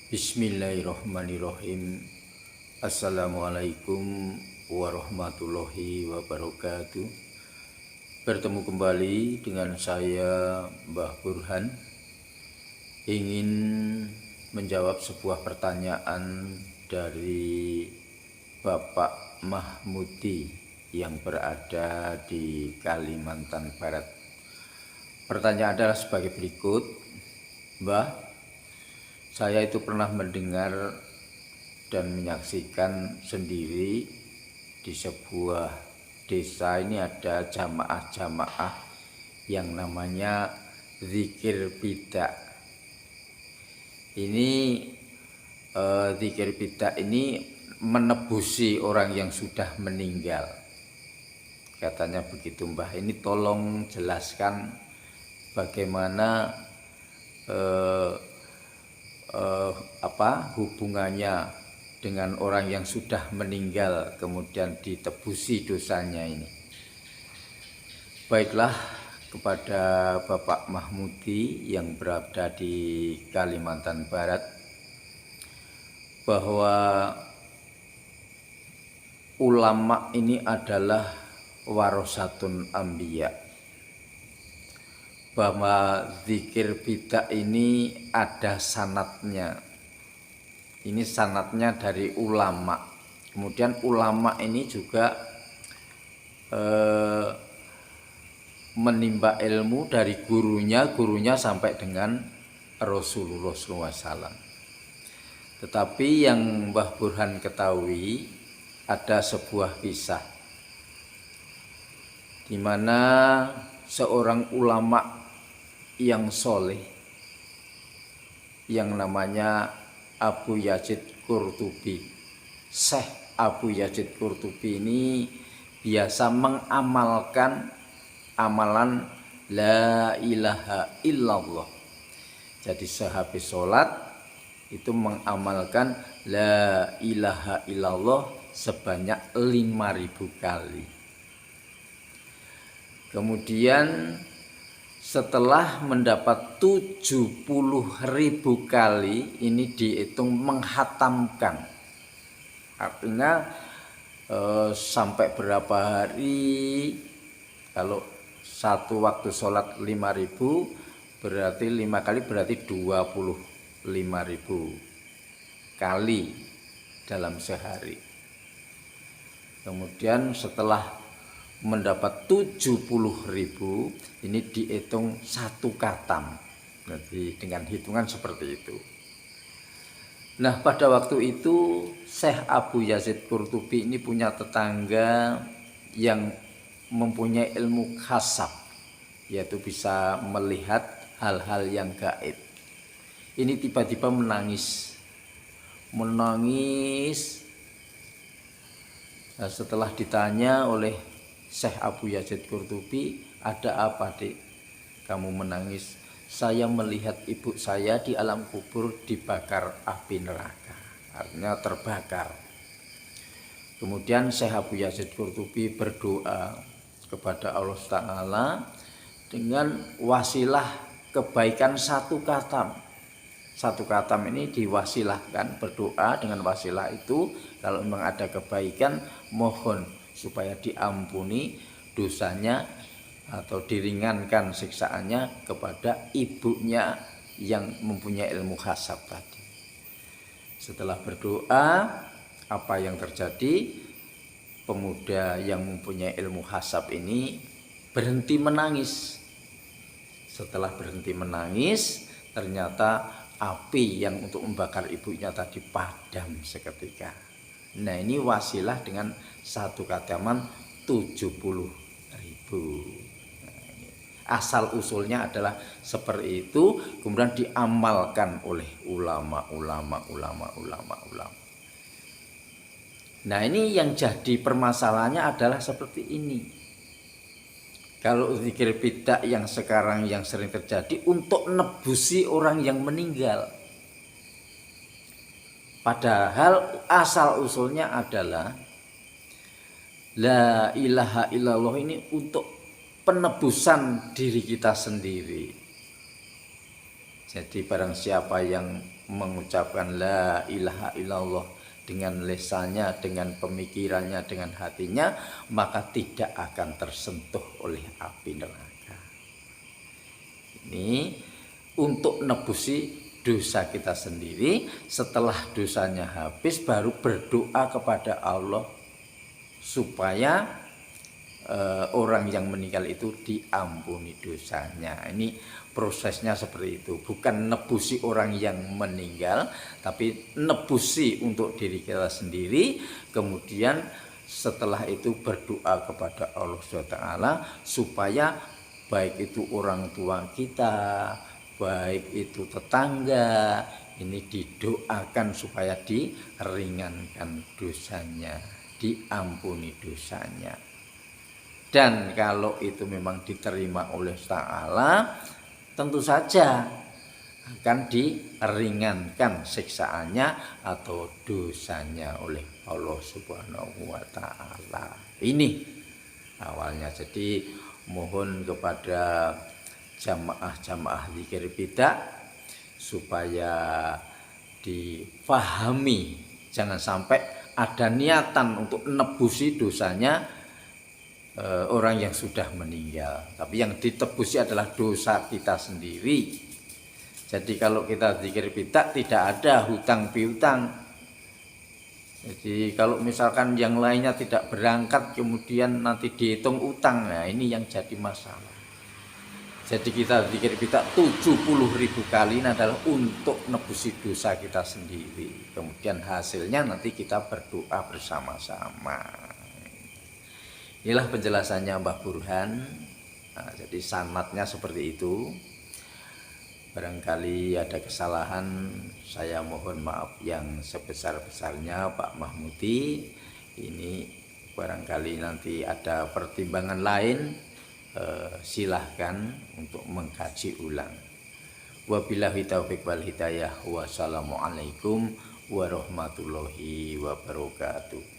Bismillahirrahmanirrahim. Assalamualaikum warahmatullahi wabarakatuh. Bertemu kembali dengan saya Mbah Burhan. Ingin menjawab sebuah pertanyaan dari Bapak Mahmudi yang berada di Kalimantan Barat. Pertanyaan adalah sebagai berikut. Mbah, saya itu pernah mendengar dan menyaksikan sendiri di sebuah desa ini ada jamaah-jamaah yang namanya zikir bidak. Ini zikir bidak ini menebusi orang yang sudah meninggal. Katanya begitu, Mbah. Ini tolong jelaskan bagaimana hubungannya dengan orang yang sudah meninggal kemudian ditebusi dosanya ini. Baiklah, kepada Bapak Mahmudi yang berada di Kalimantan Barat, bahwa ulama ini adalah warosatun ambiya, bahwa zikir bidak ini ada sanadnya. Ini sanadnya dari ulama. Kemudian ulama ini juga menimba ilmu dari gurunya sampai dengan Rasulullah SAW. Tetapi yang Mbah Burhan ketahui, ada sebuah kisah di mana seorang ulama yang soleh yang namanya Abu Yazid Qurtubi. Syekh Abu Yazid Qurtubi ini biasa mengamalkan amalan la ilaha illallah. Jadi sehabis sholat itu mengamalkan la ilaha illallah sebanyak 5.000 kali. Kemudian setelah mendapat 70.000 kali, ini dihitung menghatamkan. Artinya sampai berapa hari, kalau satu waktu sholat 5.000 berarti 5 kali berarti 25.000 kali dalam sehari. Kemudian setelah mendapat 70.000, ini dihitung satu khatam. Jadi dengan hitungan seperti itu. Nah, pada waktu itu Syekh Abu Yazid Qurtubi ini punya tetangga yang mempunyai ilmu khasab, yaitu bisa melihat hal-hal yang gaib. Ini tiba-tiba menangis. Nah, setelah ditanya oleh Syekh Abu Yazid Qurtubi, ada apa, Dik? Kamu menangis? Saya melihat ibu saya di alam kubur dibakar api neraka. Artinya terbakar. Kemudian Syekh Abu Yazid Qurtubi berdoa kepada Allah Ta'ala dengan wasilah kebaikan satu khatam. Satu khatam ini diwasilahkan, berdoa dengan wasilah itu, kalau memang ada kebaikan mohon supaya diampuni dosanya atau diringankan siksaannya kepada ibunya yang mempunyai ilmu khasab tadi. Setelah berdoa, apa yang terjadi? Pemuda yang mempunyai ilmu khasab ini berhenti menangis. Setelah berhenti menangis, ternyata api yang untuk membakar ibunya tadi padam seketika. Nah, ini wasilah dengan satu khataman 70.000. Nah, asal usulnya adalah seperti itu, kemudian diamalkan oleh ulama. Nah, ini yang jadi permasalahannya adalah seperti ini. Kalau zikir bidak yang sekarang yang sering terjadi untuk nebusi orang yang meninggal. Padahal asal usulnya adalah la ilaha illallah ini untuk penebusan diri kita sendiri. Jadi barang siapa yang mengucapkan la ilaha illallah dengan lisannya, dengan pemikirannya, dengan hatinya, maka tidak akan tersentuh oleh api neraka. Ini untuk nebusi dosa kita sendiri. Setelah dosanya habis baru berdoa kepada Allah supaya orang yang meninggal itu diampuni dosanya. Ini prosesnya seperti itu, bukan nebusi orang yang meninggal, tapi nebusi untuk diri kita sendiri. Kemudian setelah itu berdoa kepada Allah SWT supaya baik itu orang tua kita, baik itu tetangga, ini didoakan supaya diringankan dosanya, diampuni dosanya. Dan kalau itu memang diterima oleh Ta'ala, tentu saja akan diringankan siksaannya atau dosanya oleh Allah Subhanahu wa Ta'ala. Ini awalnya. Jadi mohon kepada jamaah-jamaah zikir bidah supaya difahami, jangan sampai ada niatan untuk nebusi dosanya orang yang sudah meninggal, tapi yang ditebusi adalah dosa kita sendiri. Jadi kalau kita zikir bidah tidak ada hutang piutang. Jadi kalau misalkan yang lainnya tidak berangkat kemudian nanti dihitung utang, nah ini yang jadi masalah. Jadi kita zikir bidah 70.000 kali ini adalah untuk nebusi dosa kita sendiri. Kemudian hasilnya nanti kita berdoa bersama-sama. Inilah penjelasannya Mbah Burhan. Nah, jadi sanadnya seperti itu. Barangkali ada kesalahan, saya mohon maaf yang sebesar-besarnya Pak Mahmudi. Ini barangkali nanti ada pertimbangan lain, silahkan untuk mengkaji ulang. Wabillahi taufiq wal hidayah. Wassalamualaikum warahmatullahi wabarakatuh.